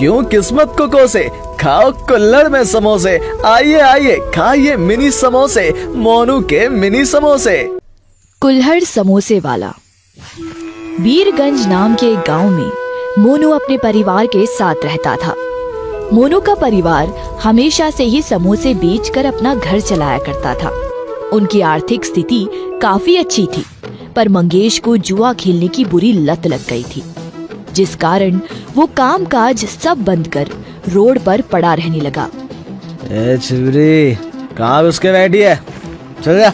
क्यों किस्मत को कोसे, खाओ कुल्हड़ में समोसे। आइए आइए खाइए मिनी समोसे, मोनू के मिनी समोसे। कुल्हड़ समोसे वाला। वीरगंज नाम के एक गांव में मोनू अपने परिवार के साथ रहता था। मोनू का परिवार हमेशा से ही समोसे बेचकर अपना घर चलाया करता था। उनकी आर्थिक स्थिति काफी अच्छी थी, पर मंगेश को जुआ खेलने की बुरी लत लग गई थी, जिस कारण वो कामकाज सब बंद कर रोड पर पड़ा रहने लगा। ए छिबरी, कहाँ उसके बैठी है? चल जा,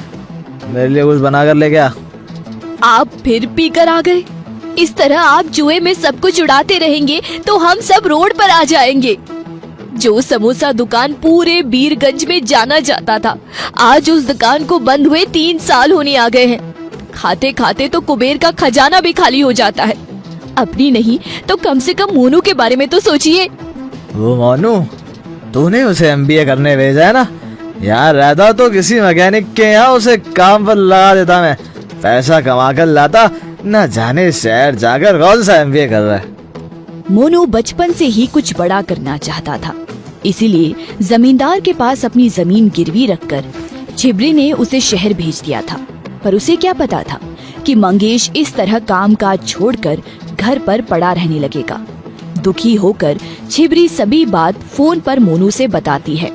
मेरे लिए कुछ बना कर ले गया। आप फिर पी कर आ गए। इस तरह आप जुए में सब कुछ उड़ाते रहेंगे तो हम सब रोड पर आ जाएंगे। जो समोसा दुकान पूरे वीरगंज में जाना जाता था, आज उस दुकान को बंद हुए 3 साल होने आ गए हैं। खाते खाते तो कुबेर का खजाना भी खाली हो जाता है। अपनी नहीं तो कम से कम मोनू के बारे में तो सोचिए। वो मोनू, तूने उसे MBA करने भेजा है ना? यार रहता तो किसी मैकेनिक के यहाँ उसे काम पर लगा देता, मैं पैसा कमा कर लाता। न जाने शहर जाकर कौन सा MBA कर रहा है। मोनू बचपन से ही कुछ बड़ा करना चाहता था, इसीलिए जमींदार के पास अपनी जमीन गिरवी रखकर छिबरी ने उसे शहर भेज दिया था। पर उसे क्या पता था कि मंगेश इस तरह कामकाज छोड़कर घर पर पड़ा रहने लगेगा। दुखी होकर छिबरी सभी बात फोन पर मोनू से बताती है।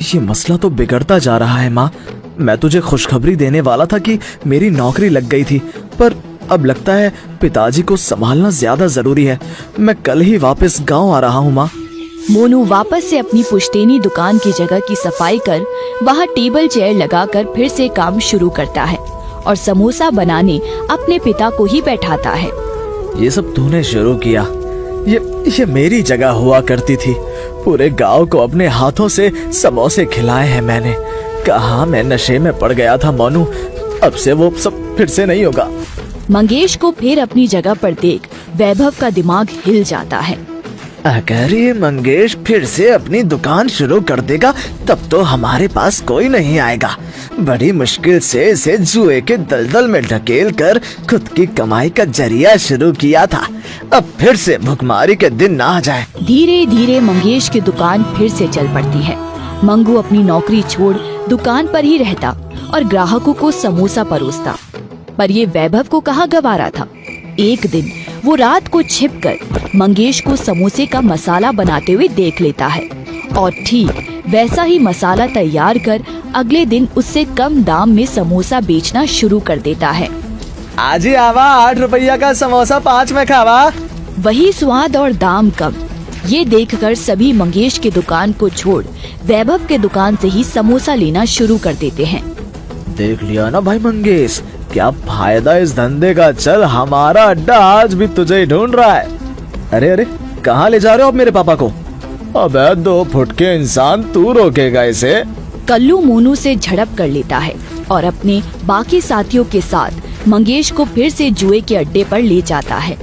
ये मसला तो बिगड़ता जा रहा है माँ। मैं तुझे खुशखबरी देने वाला था कि मेरी नौकरी लग गई थी, पर अब लगता है पिताजी को संभालना ज्यादा जरूरी है। मैं कल ही वापस गांव आ रहा हूँ माँ। मोनू वापस से अपनी पुश्तैनी दुकान की जगह की सफाई कर वहाँ टेबल चेयर लगाकर फिर से काम शुरू करता है और समोसा बनाने अपने पिता को ही बैठाता है। ये सब तूने शुरू किया। ये मेरी जगह हुआ करती थी। पूरे गांव को अपने हाथों से समोसे खिलाए हैं मैंने। कहाँ मैं नशे में पड़ गया था मोनू। अब से वो सब फिर से नहीं होगा। मंगेश को फिर अपनी जगह पर देख वैभव का दिमाग हिल जाता है। अगर ये मंगेश फिर से अपनी दुकान शुरू कर देगा तब तो हमारे पास कोई नहीं आएगा। बड़ी मुश्किल से इसे जुए के दलदल में ढकेल कर खुद की कमाई का जरिया शुरू किया था। अब फिर से भुखमारी के दिन ना आ जाए। धीरे धीरे मंगेश की दुकान फिर से चल पड़ती है। मंगू अपनी नौकरी छोड़ दुकान पर ही रहता और ग्राहकों को समोसा परोसता, पर ये वैभव को कहाँ गवारा था। एक दिन वो रात को छिपकर मंगेश को समोसे का मसाला बनाते हुए देख लेता है और ठीक वैसा ही मसाला तैयार कर अगले दिन उससे कम दाम में समोसा बेचना शुरू कर देता है। आज ही आवा 8 रुपया का समोसा 5 में खावा। वही स्वाद और दाम कम। ये देखकर सभी मंगेश की दुकान को छोड़ वैभव के दुकान से ही समोसा लेना शुरू कर देते हैं। देख लिया ना भाई मंगेश, क्या फायदा इस धंधे का। चल, हमारा अड्डा आज भी तुझे ही ढूंढ रहा है। अरे अरे, कहाँ ले जा रहे हो आप मेरे पापा को? अबे 2 फुट के इंसान, तू रोकेगा इसे? कल्लू मोनू से झड़प कर लेता है और अपने बाकी साथियों के साथ मंगेश को फिर से जुए के अड्डे पर ले जाता है।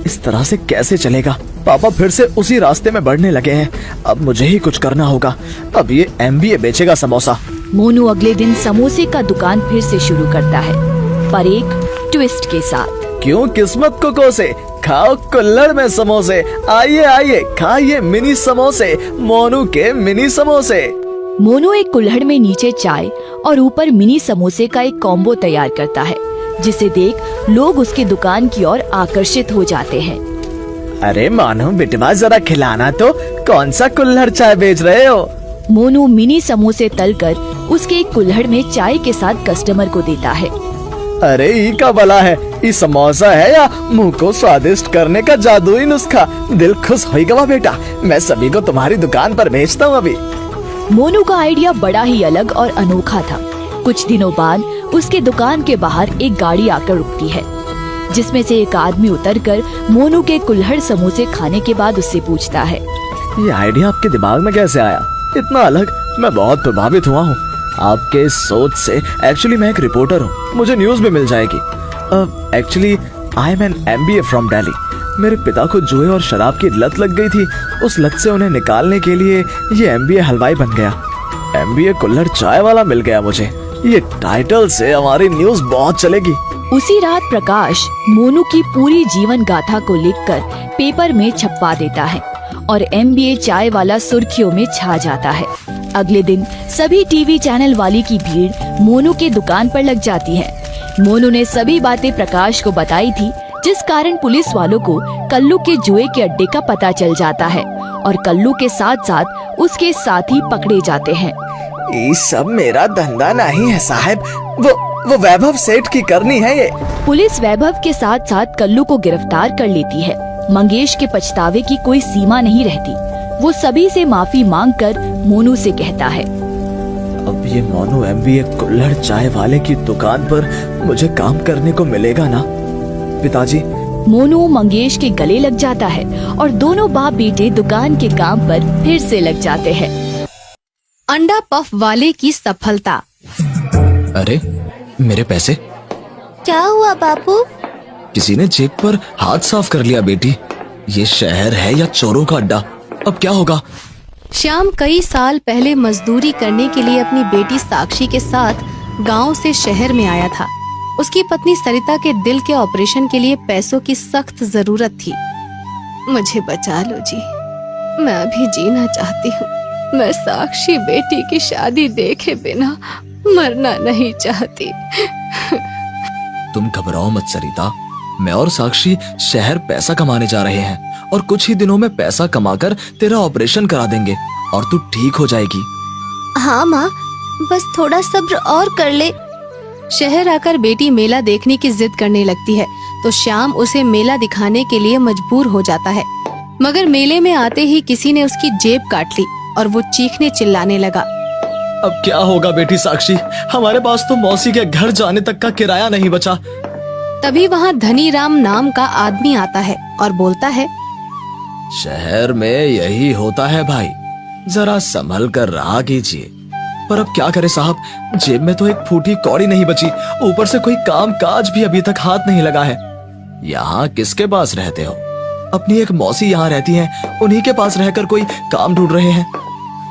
इस तरह से कैसे चलेगा? पापा फिर से उसी रास्ते में बढ़ने लगे हैं। अब मुझे ही कुछ करना होगा। अब ये MBA बेचेगा समोसा। मोनू अगले दिन समोसे का दुकान फिर से शुरू करता है, पर एक ट्विस्ट के साथ। क्यों किस्मत को कोसे, खाओ कुल्हड़ में समोसे। आइए आइए खाइए मिनी समोसे, मोनू के मिनी समोसे। मोनू एक कुल्हड़ में नीचे चाय और ऊपर मिनी समोसे का एक कॉम्बो तैयार करता है, जिसे देख लोग उसकी दुकान की ओर आकर्षित हो जाते हैं। अरे मोनू बिटवा, जरा खिलाना तो। कौन सा कुल्हड़ चाय बेच रहे हो? मोनू मिनी समोसे तलकर उसके एक कुल्हड़ में चाय के साथ कस्टमर को देता है। अरे ई का भला है, ये समोसा है या मुंह को स्वादिष्ट करने का जादुई नुस्खा? दिल खुश होगा बेटा, मैं सभी को तुम्हारी दुकान पर भेजता हूँ अभी। मोनू का आइडिया बड़ा ही अलग और अनोखा था। कुछ दिनों बाद उसके दुकान के बाहर एक गाड़ी आकर रुकती है, जिसमें से एक आदमी उतरकर मोनू के कुल्हड़ समोसे खाने के बाद उससे पूछता है, ये आइडिया आपके दिमाग में कैसे आया? इतना अलग। मैं बहुत प्रभावित हुआ हूँ आपके इस सोच से। एक्चुअली मैं एक रिपोर्टर हूँ, मुझे न्यूज भी मिल जाएगी। Actually I am an MBA from Delhi. मेरे पिता को जुए और शराब की लत लग गई थी। उस लत से उन्हें निकालने के लिए ये MBA हलवाई बन गया। MBA कुल्हड़ चाय वाला मिल गया मुझे। ये टाइटल से हमारी न्यूज बहुत चलेगी। उसी रात प्रकाश मोनू की पूरी जीवन गाथा को लिखकर पेपर में छपवा देता है और MBA चाय वाला सुर्खियों में छा जाता है। अगले दिन सभी टीवी चैनल वाली की भीड़ मोनू के दुकान पर लग जाती है। मोनू ने सभी बातें प्रकाश को बताई थी, जिस कारण पुलिस वालों को कल्लू के जुए के अड्डे का पता चल जाता है और कल्लू के साथ साथ उसके साथी पकड़े जाते हैं। ये सब मेरा धंधा नहीं है साहब, वो वैभव सेठ की करनी है ये। पुलिस वैभव के साथ साथ कल्लू को गिरफ्तार कर लेती है। मंगेश के पछतावे की कोई सीमा नहीं रहती। वो सभी से माफी मांगकर मोनू से कहता है, अब ये मोनू MBA कुल्हड़ चाय वाले की दुकान पर मुझे काम करने को मिलेगा ना पिताजी? मोनू मंगेश के गले लग जाता है और दोनों बाप बेटे दुकान के काम पर फिर से लग जाते हैं। अंडा पफ वाले की सफलता। अरे मेरे पैसे? क्या हुआ बापू? किसी ने जेब पर हाथ साफ कर लिया बेटी। ये शहर है या चोरों का अड्डा? अब क्या होगा? श्याम कई साल पहले मजदूरी करने के लिए अपनी बेटी साक्षी के साथ गांव से शहर में आया था। उसकी पत्नी सरिता के दिल के ऑपरेशन के लिए पैसों की सख्त जरूरत थी। मुझे बचा लो जी, मैं अभी जीना चाहती हूँ। मैं साक्षी बेटी की शादी देखे बिना मरना नहीं चाहती। तुम घबराओ मत सरिता, मैं और साक्षी शहर पैसा कमाने जा रहे हैं और कुछ ही दिनों में पैसा कमाकर तेरा ऑपरेशन करा देंगे और तू ठीक हो जाएगी। हाँ माँ, बस थोड़ा सब्र और कर ले। शहर आकर बेटी मेला देखने की जिद करने लगती है तो श्याम उसे मेला दिखाने के लिए मजबूर हो जाता है, मगर मेले में आते ही किसी ने उसकी जेब काट ली और वो चीखने चिल्लाने लगा। अब क्या होगा बेटी साक्षी, हमारे पास तो मौसी के घर जाने तक का किराया नहीं बचा। तभी वहाँ धनीराम नाम का आदमी आता है और बोलता है, शहर में यही होता है भाई, जरा संभल कर रहा कीजिए। पर अब क्या करे साहब, जेब में तो एक फूटी कौड़ी नहीं बची, ऊपर से कोई काम काज भी अभी तक हाथ नहीं लगा है। यहाँ किसके पास रहते हो? अपनी एक मौसी यहाँ रहती हैं, उन्हीं के पास रहकर कोई काम ढूंढ रहे हैं।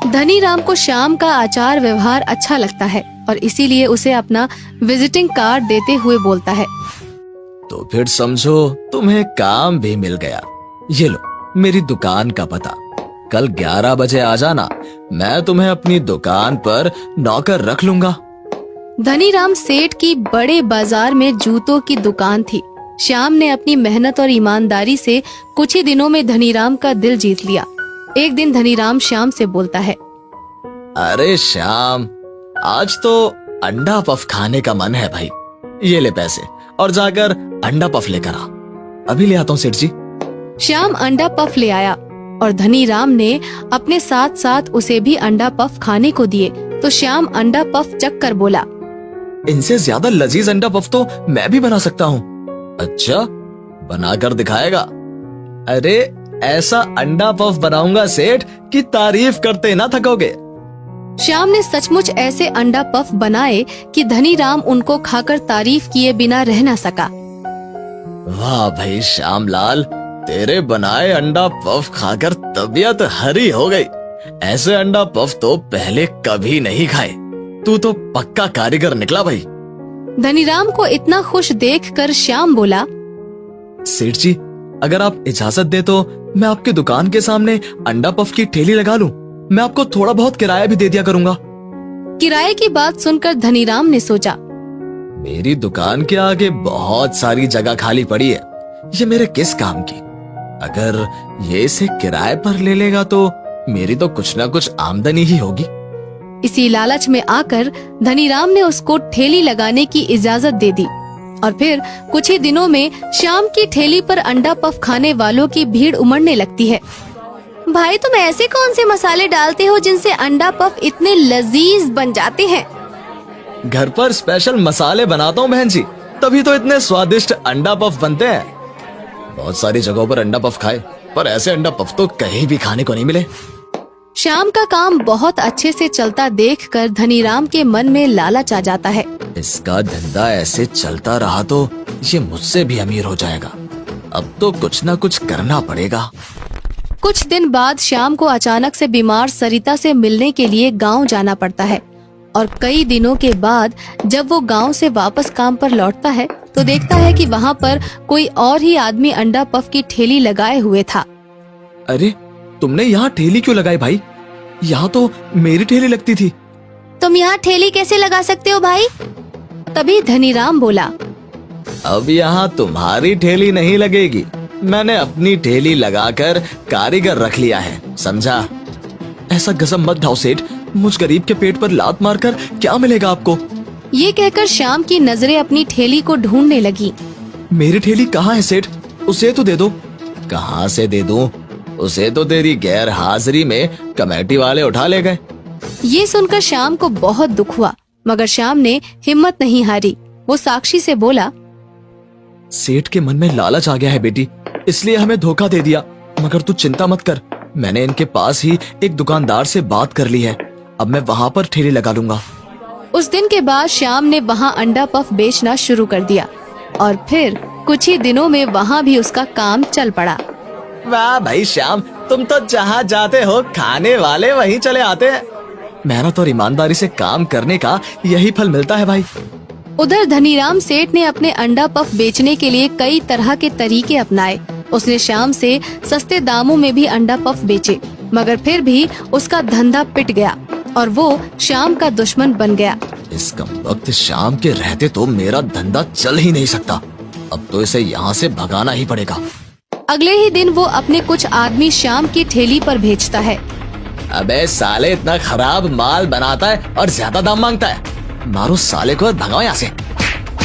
धनीराम को श्याम का आचार व्यवहार अच्छा लगता है और इसीलिए उसे अपना विजिटिंग कार्ड देते हुए बोलता है, तो फिर समझो तुम्हें काम भी मिल गया। ये लो मेरी दुकान का पता, कल 11 बजे आ जाना, मैं तुम्हें अपनी दुकान पर नौकर रख लूंगा। धनीराम सेठ की बड़े बाजार में जूतों की दुकान थी। श्याम ने अपनी मेहनत और ईमानदारी से कुछ ही दिनों में धनीराम का दिल जीत लिया। एक दिन धनीराम श्याम से बोलता है, अरे श्याम, आज तो अंडा पफ खाने का मन है भाई, ये ले पैसे और जाकर अंडा पफ लेकर आ। अभी ले आता हूँ सेठ जी। श्याम अंडा पफ ले आया और धनीराम ने अपने साथ साथ उसे भी अंडा पफ खाने को दिए तो श्याम अंडा पफ चख कर बोला, इनसे ज्यादा लजीज अंडा पफ तो मैं भी बना सकता हूँ। अच्छा, बनाकर दिखाएगा? अरे ऐसा अंडा पफ बनाऊंगा सेठ कि तारीफ करते ना थकोगे। श्याम ने सचमुच ऐसे अंडा पफ बनाए कि धनीराम उनको खाकर तारीफ किए बिना रह न सका। वाह भाई श्यामलाल, तेरे बनाए अंडा पफ खाकर तबीयत हरी हो गई। ऐसे अंडा पफ तो पहले कभी नहीं खाए। तू तो पक्का कारीगर निकला भाई। धनीराम को इतना खुश देखकर श्याम बोला, सेठ जी, अगर आप इजाजत दे तो मैं आपकी दुकान के सामने अंडा पफ की ठेली लगा लूं। मैं आपको थोड़ा बहुत किराया भी दे दिया करूंगा। किराए की बात सुनकर धनीराम ने सोचा, मेरी दुकान के आगे बहुत सारी जगह खाली पड़ी है, ये मेरे किस काम की? अगर ये इसे किराए पर ले लेगा तो मेरी तो कुछ ना कुछ आमदनी ही होगी। इसी लालच में आकर धनीराम ने उसको ठेली लगाने की इजाजत दे दी और फिर कुछ ही दिनों में श्याम की ठेली पर अंडा पफ खाने वालों की भीड़ उमड़ने लगती है। भाई, तुम ऐसे कौन से मसाले डालते हो जिनसे अंडा पफ इतने लजीज बन जाते हैं? घर पर स्पेशल मसाले बनाता हूँ बहन जी, तभी तो इतने स्वादिष्ट अंडा पफ बनते हैं। बहुत सारी जगहों पर अंडा पफ खाए, पर ऐसे अंडा पफ तो कहीं भी खाने को नहीं मिले। श्याम का काम बहुत अच्छे से चलता देखकर धनीराम के मन में लालच आ जाता है। इसका धंधा ऐसे चलता रहा तो ये मुझसे भी अमीर हो जाएगा। अब तो कुछ ना कुछ करना पड़ेगा। कुछ दिन बाद श्याम को अचानक से बीमार सरिता से मिलने के लिए गांव जाना पड़ता है और कई दिनों के बाद जब वो गांव से वापस काम पर लौटता है तो देखता है कि वहाँ पर कोई और ही आदमी अंडा पफ की ठेली लगाए हुए था। अरे तुमने यहाँ ठेली क्यों लगाई भाई? यहाँ तो मेरी ठेली लगती थी। तुम यहाँ ठेली कैसे लगा सकते हो भाई? तभी धनीराम बोला, अब यहाँ तुम्हारी ठेली नहीं लगेगी, मैंने अपनी ठेली लगाकर कारीगर रख लिया है, समझा? ऐसा गजब मत ढाओ सेठ, मुझ गरीब के पेट पर लात मारकर क्या मिलेगा आपको? ये कहकर श्याम की नजरें अपनी ठेली को ढूंढने लगी। मेरी ठेली कहाँ है सेठ? उसे तो दे दो। कहाँ से दे दूं? उसे तो तेरी गैर हाजिरी में कमेटी वाले उठा ले गए। ये सुनकर श्याम को बहुत दुख हुआ, मगर श्याम ने हिम्मत नहीं हारी। वो साक्षी से बोला, सेठ के मन में लालच आ गया है बेटी, इसलिए हमें धोखा दे दिया। मगर तू चिंता मत कर, मैंने इनके पास ही एक दुकानदार से बात कर ली है, अब मैं वहाँ पर ठेली लगा लूंगा। उस दिन के बाद श्याम ने वहाँ अंडा पफ बेचना शुरू कर दिया और फिर कुछ ही दिनों में वहाँ भी उसका काम चल पड़ा। वाह भाई श्याम, तुम तो जहाँ जाते हो खाने वाले वहीं चले आते हैं। मेहनत और ईमानदारी से काम करने का यही फल मिलता है भाई। उधर धनीराम सेठ ने अपने अंडा पफ बेचने के लिए कई तरह के तरीके अपनाए। उसने श्याम से सस्ते दामों में भी अंडा पफ बेचे, मगर फिर भी उसका धंधा पिट गया और वो श्याम का दुश्मन बन गया। इस कमबख्त श्याम के रहते तो मेरा धंधा चल ही नहीं सकता, अब तो इसे यहाँ से भगाना ही पड़ेगा। अगले ही दिन वो अपने कुछ आदमी श्याम की ठेली पर भेजता है। अबे साले, इतना खराब माल बनाता है और ज्यादा दाम मांगता है, मारो साले को और भगाओ यहाँ से।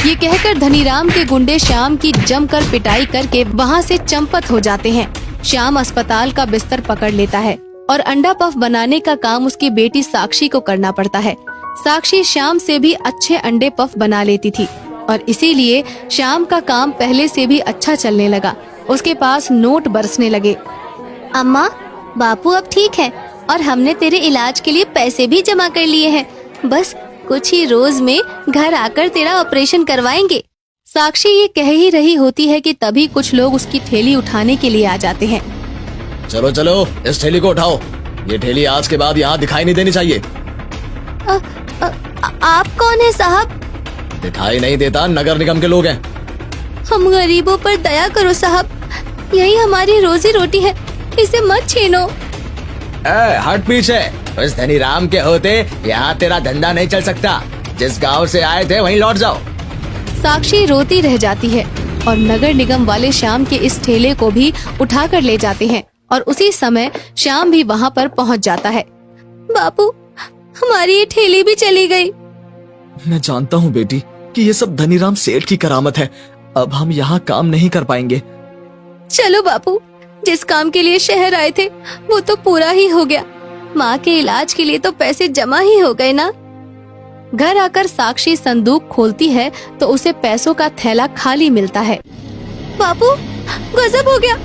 ये कहकर धनीराम के गुंडे श्याम की जमकर पिटाई करके वहाँ से चंपत हो जाते हैं। श्याम अस्पताल का बिस्तर पकड़ लेता है और अंडा पफ बनाने का काम उसकी बेटी साक्षी को करना पड़ता है। साक्षी श्याम से भी अच्छे अंडे पफ बना लेती थी और इसीलिए श्याम का काम पहले से भी अच्छा चलने लगा। उसके पास नोट बरसने लगे। अम्मा, बापू अब ठीक है और हमने तेरे इलाज के लिए पैसे भी जमा कर लिए हैं। बस कुछ ही रोज में घर आकर तेरा ऑपरेशन करवाएंगे। साक्षी ये कह ही रही होती है कि तभी कुछ लोग उसकी ठेली उठाने के लिए आ जाते हैं। चलो चलो, इस ठेली को उठाओ, ये ठेली आज के बाद यहाँ दिखाई नहीं देनी चाहिए। आप कौन है साहब? दिखाई नहीं देता, नगर निगम के लोग हैं। हम गरीबों पर दया करो साहब, यही हमारी रोजी रोटी है, इसे मत छीनो। हट पीछे, उस धनीराम के होते यहाँ तेरा धंधा नहीं चल सकता। जिस गांव से आए थे वहीं लौट जाओ। साक्षी रोती रह जाती है और नगर निगम वाले श्याम के इस ठेले को भी उठा कर ले जाते हैं और उसी समय श्याम भी वहाँ पर पहुँच जाता है। बापू, हमारी ये ठेली भी चली गई। मैं जानता हूँ बेटी कि ये सब धनीराम सेठ की करामत है, अब हम यहाँ काम नहीं कर पाएंगे। चलो बापू, जिस काम के लिए शहर आए थे वो तो पूरा ही हो गया। माँ के इलाज के लिए तो पैसे जमा ही हो गए ना। घर आकर साक्षी संदूक खोलती है तो उसे पैसों का थैला खाली मिलता है। बापू, गजब हो गया,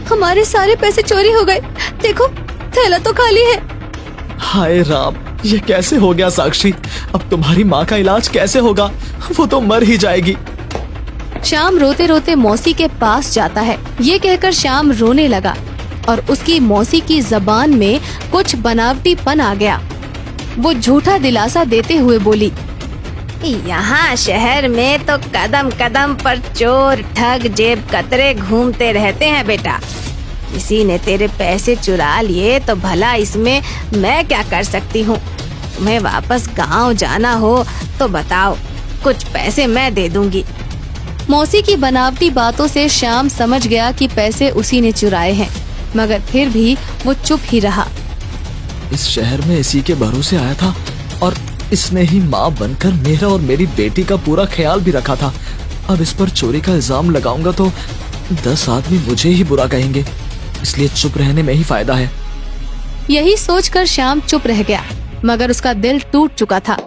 हमारे सारे पैसे चोरी हो गए। देखो, थैला तो खाली है। हाय राम, ये कैसे हो गया साक्षी? अब तुम्हारी माँ का इलाज कैसे होगा? वो तो मर ही जाएगी। श्याम रोते रोते मौसी के पास जाता है। ये कहकर श्याम रोने लगा और उसकी मौसी की जबान में कुछ बनावटीपन आ गया। वो झूठा दिलासा देते हुए बोली, यहाँ शहर में तो कदम कदम पर चोर, ठग, जेब कतरे घूमते रहते हैं बेटा। किसी ने तेरे पैसे चुरा लिए तो भला इसमें मैं क्या कर सकती हूँ। तुम्हें वापस गांव जाना हो तो बताओ, कुछ पैसे मैं दे दूंगी। मौसी की बनावटी बातों से श्याम समझ गया कि पैसे उसी ने चुराए हैं, मगर फिर भी वो चुप ही रहा। इस शहर में इसी के भरोसे आया था और इसने ही माँ बनकर मेरा और मेरी बेटी का पूरा ख्याल भी रखा था। अब इस पर चोरी का इल्जाम लगाऊंगा तो 10 आदमी मुझे ही बुरा कहेंगे, इसलिए चुप रहने में ही फायदा है। यही सोचकर श्याम चुप रह गया, मगर उसका दिल टूट चुका था।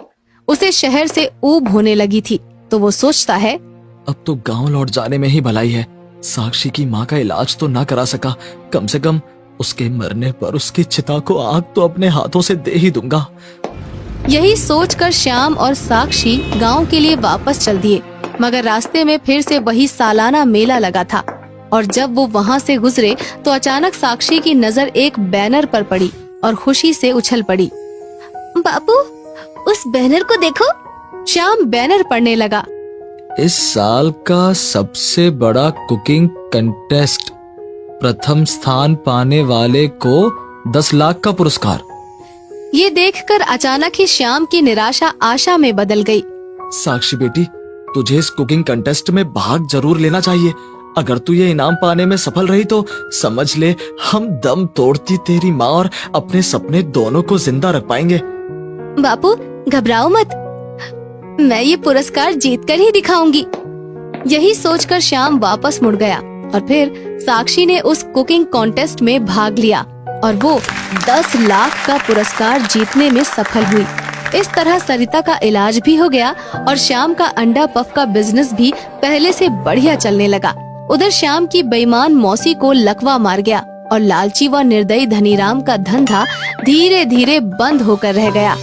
उसे शहर से ऊब होने लगी थी, तो वो सोचता है, अब तो गांव लौट जाने में ही भलाई है। साक्षी की माँ का इलाज तो ना करा सका, कम से कम उसके मरने पर उसकी चिता को आग तो अपने हाथों से दे ही दूंगा। यही सोचकर श्याम और साक्षी गांव के लिए वापस चल दिए, मगर रास्ते में फिर से वही सालाना मेला लगा था और जब वो वहाँ से गुजरे तो अचानक साक्षी की नजर एक बैनर पर पड़ी और खुशी से उछल पड़ी। बापू, उस बैनर को देखो। श्याम बैनर पढ़ने लगा। इस साल का सबसे बड़ा कुकिंग कंटेस्ट प्रथम स्थान पाने वाले को 10 लाख का पुरस्कार। ये देखकर अचानक ही श्याम की निराशा आशा में बदल गई। साक्षी बेटी, तुझे इस कुकिंग कंटेस्ट में भाग जरूर लेना चाहिए। अगर तू ये इनाम पाने में सफल रही तो समझ ले हम दम तोड़ती तेरी माँ और अपने सपने दोनों को जिंदा रख पाएंगे। बापू घबराओ मत, मैं ये पुरस्कार जीत कर ही दिखाऊंगी। यही सोचकर श्याम वापस मुड़ गया और फिर साक्षी ने उस कुकिंग कॉन्टेस्ट में भाग लिया और वो 10 लाख का पुरस्कार जीतने में सफल हुई। इस तरह सरिता का इलाज भी हो गया और श्याम का अंडा पफ का बिजनेस भी पहले से बढ़िया चलने लगा। उधर श्याम की बेईमान मौसी को लकवा मार गया और लालची व निर्दयी धनीराम का धंधा धीरे धीरे बंद होकर रह गया।